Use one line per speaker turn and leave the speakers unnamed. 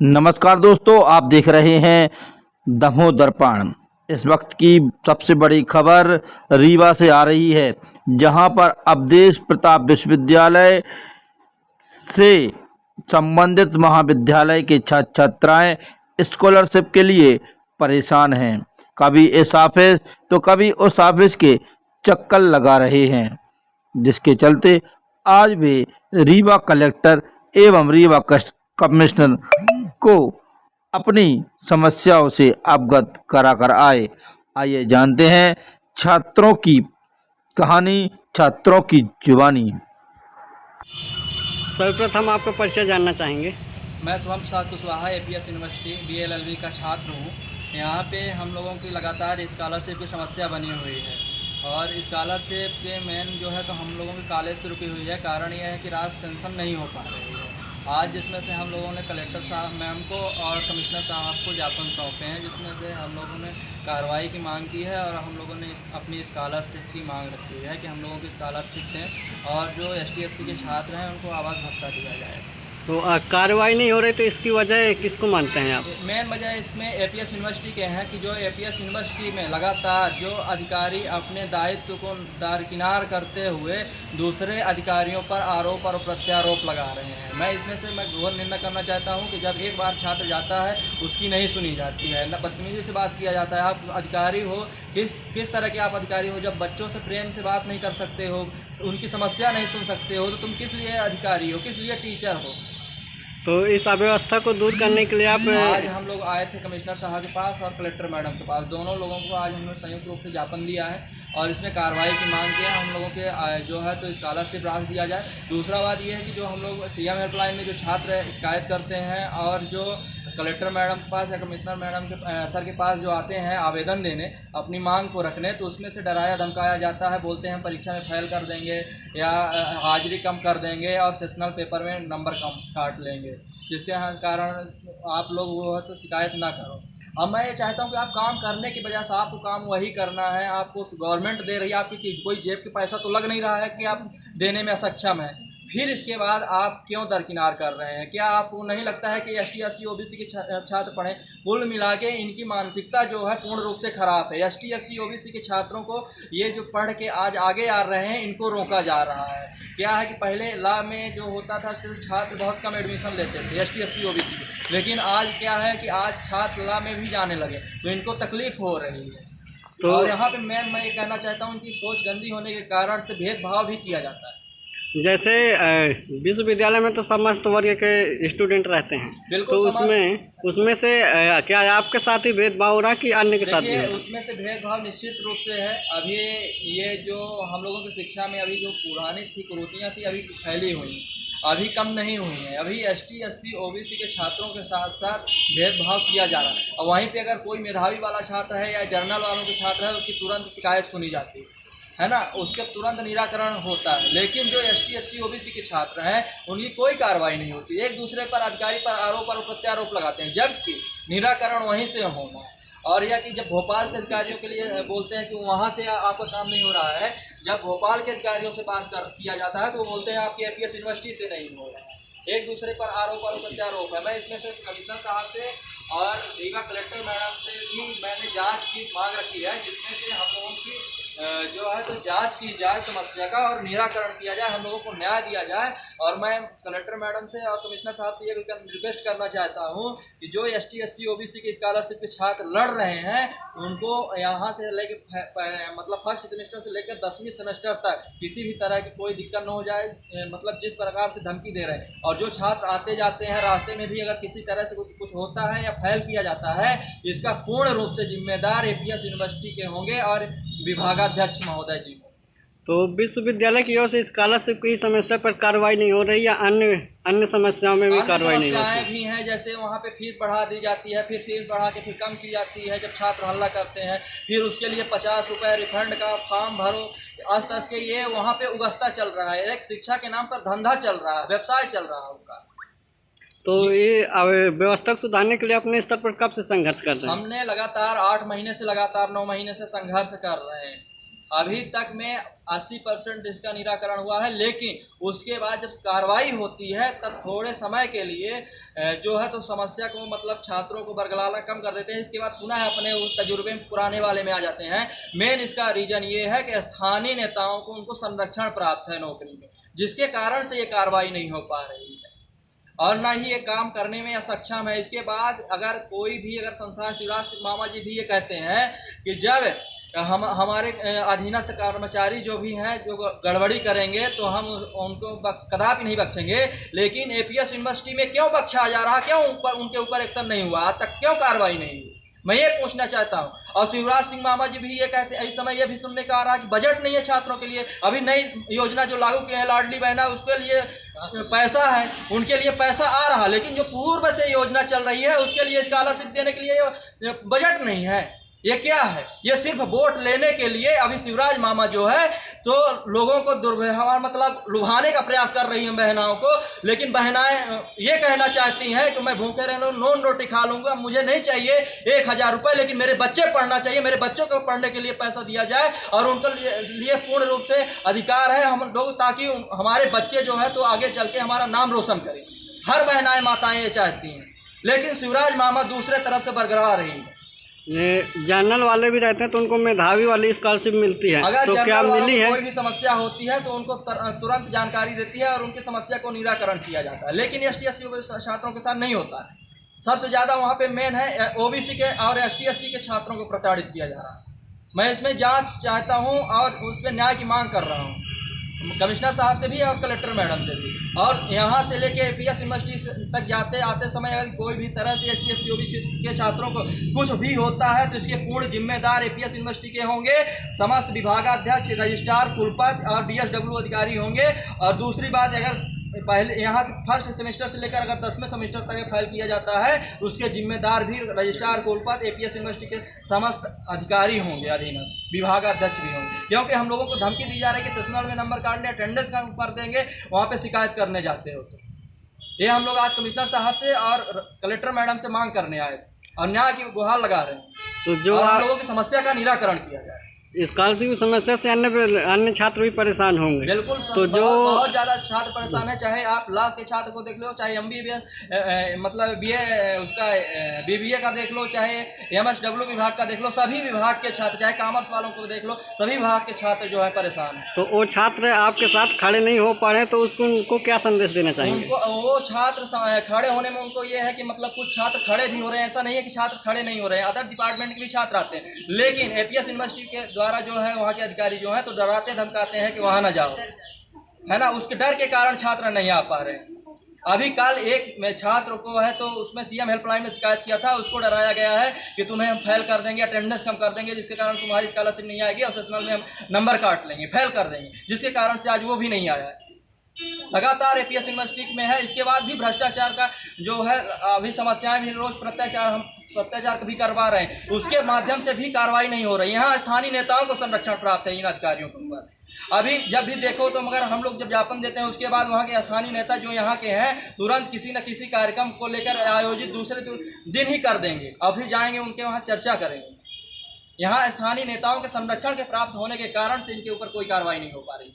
नमस्कार दोस्तों, आप देख रहे हैं दमोह दर्पण। इस वक्त की सबसे बड़ी खबर रीवा से आ रही है, जहां पर अवधेश प्रताप विश्वविद्यालय से संबंधित महाविद्यालय के छात्र छात्राएं स्कॉलरशिप के लिए परेशान हैं। कभी इस ऑफिस तो कभी उस ऑफिस के चक्कर लगा रहे हैं, जिसके चलते आज भी रीवा कलेक्टर एवं रीवा कमिश्नर को अपनी समस्याओं से अवगत करा कर आए। आइए जानते हैं छात्रों की कहानी, छात्रों की जुबानी।
सर्वप्रथम आपका परिचय जानना चाहेंगे।
मैं Shubham Prasad Kushwaha APS university BLLB का छात्र हूँ। यहाँ पे हम लोगों की लगातार स्कॉलरशिप की समस्या बनी हुई है और स्कॉलरशिप के मेन जो है तो हम लोगों की कॉलेज से रुकी हुई है। कारण यह है कि राशि सेंक्शन नहीं हो पा रही है। आज जिसमें से हम लोगों ने कलेक्टर साहब मैम को और कमिश्नर साहब को ज्ञापन सौंपे हैं, जिसमें से हम लोगों ने कार्रवाई की मांग की है और हम लोगों ने अपनी स्कॉलरशिप की मांग रखी हुई है कि हम लोगों की स्कॉलरशिप दें और जो एसटी/एससी के छात्र हैं उनको आवास भत्ता दिया जाए।
तो कार्रवाई नहीं हो रही, तो इसकी वजह किसको मानते हैं आप?
मेन वजह इसमें एपीएस यूनिवर्सिटी के हैं कि जो एपीएस यूनिवर्सिटी में लगातार जो अधिकारी अपने दायित्व को दारकिनार करते हुए दूसरे अधिकारियों पर आरोप और प्रत्यारोप लगा रहे हैं। मैं इसमें से घोर निंदा करना चाहता हूं कि जब एक बार छात्र जाता है उसकी नहीं सुनी जाती है, न बदतमीजी से बात किया जाता है। आप अधिकारी हो, किस तरह के आप अधिकारी हो? जब बच्चों से प्रेम से बात नहीं कर सकते हो, उनकी समस्या नहीं सुन सकते हो, तो तुम किस लिए अधिकारी हो, किस लिए टीचर हो?
तो इस अव्यवस्था को दूर करने के लिए आप
आज हम लोग आए थे कमिश्नर साहब के पास और कलेक्टर मैडम के पास। दोनों लोगों को आज हमने संयुक्त रूप से ज्ञापन दिया है और इसमें कार्रवाई की मांग की है। हम लोगों के जो है तो स्कॉलरशिप राशि दिया जाए। दूसरा बात यह है कि जो हम लोग सीएम हेल्पलाइन में जो छात्र शिकायत करते हैं और जो कलेक्टर मैडम के पास या कमिश्नर मैडम के सर के पास जो आते हैं आवेदन देने अपनी मांग को रखने, तो उसमें से डराया धमकाया जाता है। बोलते हैं परीक्षा में फेल कर देंगे या हाजिरी कम कर देंगे और सेशनल पेपर में नंबर कम काट लेंगे, जिसके कारण आप लोग वो है तो शिकायत ना करो। अब मैं ये चाहता हूँ कि आप काम करने की वजह से आपको काम वही करना है। आपको गवर्नमेंट दे रही है, आपकी कोई जेब के पैसा तो लग नहीं रहा है कि आप देने में असक्षम है। फिर इसके बाद आप क्यों दरकिनार कर रहे हैं? क्या आपको नहीं लगता है कि एसटी/एससी ओबीसी के छात्र पढ़ें? कुल मिला के इनकी मानसिकता जो है पूर्ण रूप से खराब है। एसटी/एससी ओबीसी के छात्रों को ये जो पढ़ के आज आगे आ रहे हैं इनको रोका जा रहा है। क्या है कि पहले लॉ में जो होता था सिर्फ छात्र बहुत कम एडमिशन लेते थे एसटी/एससी ओबीसी के, लेकिन आज क्या है कि आज छात्र लॉ में भी जाने लगे, तो इनको तकलीफ हो रही है। तो और यहाँ पे मैं ये कहना चाहता हूँ कि सोच गंदी होने के कारण से भेदभाव भी किया जाता है।
जैसे विश्वविद्यालय में तो समस्त वर्ग के स्टूडेंट रहते हैं, तो उसमें से क्या आपके साथ ही भेदभाव हो रहा है कि अन्य के साथ भी?
उसमें से भेदभाव निश्चित रूप से है। अभी ये जो हम लोगों की शिक्षा में अभी जो पुरानी थी कुरीतियाँ थी अभी फैली हुई, अभी कम नहीं हुई हैं। अभी एसटी/एससी ओबीसी के छात्रों के साथ साथ भेदभाव किया जा रहा है और वहीं पे अगर कोई मेधावी वाला छात्र है या जर्नल वालों के छात्र है उसकी तुरंत शिकायत सुनी जाती है ना, उसके तुरंत निराकरण होता है। लेकिन जो एसटी/एससी ओबीसी के छात्र हैं उनकी कोई कार्रवाई नहीं होती। एक दूसरे पर अधिकारी पर आरोप और प्रत्यारोप लगाते हैं, जबकि निराकरण वहीं से होना है। और यह कि जब भोपाल से अधिकारियों के लिए बोलते हैं कि वहाँ से आपका काम नहीं हो रहा है, जब भोपाल के अधिकारियों से बात किया जाता है तो वो बोलते हैं आपकी एपीएस यूनिवर्सिटी से नहीं हो रहा है। एक दूसरे पर आरोप और प्रत्यारोप है। मैं इसमें से कमिश्नर साहब से और रीवा कलेक्टर मैडम से भी मैंने जांच की मांग रखी है, जिसमें से हम लोगों की जो है तो जांच की जाए समस्या का और निराकरण किया जाए, हम लोगों को न्याय दिया जाए। और मैं कलेक्टर मैडम से और कमिश्नर साहब से ये भी रिक्वेस्ट करना चाहता हूँ कि जो एसटी/एससी ओबीसी के स्कॉलरशिप के छात्र लड़ रहे हैं उनको यहाँ से लेके मतलब फर्स्ट सेमेस्टर से लेकर 10वीं सेमेस्टर तक किसी भी तरह की कोई दिक्कत न हो जाए। मतलब जिस प्रकार से धमकी दे रहे हैं और जो छात्र आते जाते हैं रास्ते में भी अगर किसी तरह से कुछ होता है या फेल किया जाता है, इसका पूर्ण रूप से जिम्मेदार एपीएस यूनिवर्सिटी के होंगे और विभागाध्यक्ष महोदय जी।
तो विश्वविद्यालय की ओर से स्कॉलरशिप की समस्या पर कार्रवाई नहीं हो रही या अन्य समस्याओं में भी कार्रवाई नहीं होती?
समस्याएं भी हैं, जैसे वहाँ पे फीस बढ़ा दी जाती है, फिर फीस बढ़ा के फिर कम की जाती है। जब छात्र हल्ला करते हैं फिर उसके लिए 50 रुपये रिफंड का फॉर्म भरो। आज तक के ये वहाँ पे उगस्ता चल रहा है, एक शिक्षा के नाम पर धंधा चल रहा है, व्यवसाय चल रहा है उनका।
तो ये व्यवस्था को सुधारने के लिए अपने स्तर पर कब से संघर्ष कर रहे हैं?
हमने लगातार 8 महीने से लगातार 9 महीने से संघर्ष कर रहे हैं। अभी तक में 80% इसका निराकरण हुआ है, लेकिन उसके बाद जब कार्रवाई होती है तब थोड़े समय के लिए जो है तो समस्या को मतलब छात्रों को बरगलाना कम कर देते हैं। इसके बाद पुनः अपने उस तजुर्बे में पुराने वाले में आ जाते हैं। मेन इसका रीज़न ये है कि स्थानीय नेताओं को उनको संरक्षण प्राप्त है नौकरी में, जिसके कारण से ये कार्रवाई नहीं हो पा रही है और ना ही ये काम करने में असक्षम है। इसके बाद अगर कोई भी अगर संस्थान शिवराज सिंह मामा जी भी ये कहते हैं कि जब हम हमारे अधीनस्थ कर्मचारी जो भी हैं जो गड़बड़ी करेंगे तो हम उनको कदापि नहीं बख्शेंगे, लेकिन एपीएस यूनिवर्सिटी में क्यों बख्शा जा रहा, क्यों उनके ऊपर एक्शन नहीं हुआ, आज तक क्यों कार्रवाई नहीं हुई, मैं ये पूछना चाहता हूँ। और शिवराज सिंह मामा जी भी ये कहते हैं, इस समय ये भी सुनने का आ रहा है कि बजट नहीं है छात्रों के लिए। अभी नई योजना जो लागू की है लाडली बहना, उसके लिए पैसा है, उनके लिए पैसा आ रहा, लेकिन जो पूर्व से योजना चल रही है उसके लिए स्कॉलरशिप देने के लिए बजट नहीं है। ये क्या है? ये सिर्फ वोट लेने के लिए अभी शिवराज मामा जो है तो लोगों को दुर्व्यवहार मतलब लुभाने का प्रयास कर रही हैं बहनाओं को, लेकिन बहनाएं ये कहना चाहती हैं कि मैं भूखे रह लूँ, नॉन रोटी खा लूँगा, मुझे नहीं चाहिए 1000 रुपये, लेकिन मेरे बच्चे पढ़ना चाहिए, मेरे बच्चों को पढ़ने के लिए पैसा दिया जाए और उनके लिए पूर्ण रूप से अधिकार है हम लोग, ताकि हमारे बच्चे जो है तो आगे चल के हमारा नाम रोशन करें। हर बहनाएँ माताएँ ये चाहती हैं, लेकिन शिवराज मामा दूसरे तरफ से बरकरार रही है।
ये जनरल वाले भी रहते हैं तो उनको मेधावी वाली स्कॉलरशिप मिलती है,
अगर
तो क्या मिली है?
कोई भी समस्या होती है तो उनको तुरंत जानकारी देती है और उनकी समस्या को निराकरण किया जाता है, लेकिन ST/SC छात्रों के साथ नहीं होता है। सबसे ज़्यादा वहाँ पे मेन है OBC के और ST/SC के छात्रों को प्रताड़ित किया जा रहा है। मैं इसमें जांच चाहता हूँ और उस पर न्याय की मांग कर रहा हूँ कमिश्नर साहब से भी और कलेक्टर मैडम से भी। और यहाँ से लेके एपीएस यूनिवर्सिटी तक जाते आते समय अगर कोई भी तरह से ST/SC OBC के छात्रों को कुछ भी होता है तो इसके पूर्ण जिम्मेदार एपीएस यूनिवर्सिटी के होंगे, समस्त विभागाध्यक्ष, रजिस्ट्रार, कुलपति और DSW अधिकारी होंगे। और दूसरी बात, अगर पहले यहाँ से फर्स्ट सेमेस्टर से लेकर अगर 10वें सेमेस्टर तक फाइल किया जाता है उसके जिम्मेदार भी रजिस्ट्रार, कुलपति, एपीएस यूनिवर्सिटी के समस्त अधिकारी होंगे, अधीनस्थ विभागाध्यक्ष भी होंगे। क्योंकि हम लोगों को धमकी दी जा रही है कि सेशनल में नंबर काट लें, अटेंडेंस कम कर देंगे, वहाँ पे शिकायत करने जाते हो। तो ये हम लोग आज कमिश्नर साहब से और कलेक्टर मैडम से मांग करने आए थे और न्याय की गुहार लगा रहे हैं
तो जो
हम लोगों की समस्या का निराकरण किया जाए।
स्कॉलरशिप की समस्या से अन्य छात्र भी परेशान होंगे।
बिल्कुल
तो जो
बहुत ज़्यादा छात्र परेशान है, चाहे आप लॉ के छात्र को देख लो, चाहे MBBS मतलब BA उसका BBA का देख लो, चाहे MSW विभाग का देख लो, सभी विभाग के छात्र, चाहे कॉमर्स वालों को देख लो, सभी विभाग के छात्र जो है परेशान हैं।
तो वो छात्र आपके साथ खड़े नहीं हो पा रहे तो उसको उनको क्या संदेश देना चाहेंगे?
उनको वो छात्र खड़े होने में उनको ये है कि मतलब कुछ छात्र खड़े भी हो रहे हैं, ऐसा नहीं है कि छात्र खड़े नहीं हो रहे हैं, अदर डिपार्टमेंट के भी छात्र आते हैं, लेकिन एपीएस यूनिवर्सिटी के द्वारा जो है वहाँ के अधिकारी जो हैं तो डराते धमकाते हैं कि वहाँ ना जाओ, है ना। उसके डर के कारण छात्र नहीं आ पा रहे हैं। अभी कल एक छात्र को है तो उसमें CM हेल्पलाइन में शिकायत किया था, उसको डराया गया है कि तुम्हें हम फेल कर देंगे, अटेंडेंस कम कर देंगे, जिसके कारण तुम्हारी स्कॉलरशिप नहीं आएगी और सेशनल में हम नंबर काट लेंगे, फेल कर देंगे, जिसके कारण से आज वो भी नहीं आया है। लगातार एपीएस यूनिवर्सिटी में है। इसके बाद भी भ्रष्टाचार का जो है अभी समस्याएं भी रोज प्रत्याचार भी करवा रहे हैं, उसके माध्यम से भी कार्रवाई नहीं हो रही। यहाँ स्थानीय नेताओं को संरक्षण प्राप्त है इन अधिकारियों के ऊपर। अभी जब भी देखो तो मगर हम लोग जब ज्ञापन देते हैं उसके बाद वहाँ के स्थानीय नेता जो यहाँ के हैं तुरंत किसी न किसी कार्यक्रम को लेकर आयोजित दूसरे दिन ही कर देंगे और फिर जाएंगे उनके वहाँ चर्चा करेंगे। यहाँ स्थानीय नेताओं के संरक्षण के प्राप्त होने के कारण से इनके ऊपर कोई कार्रवाई नहीं हो पा रही।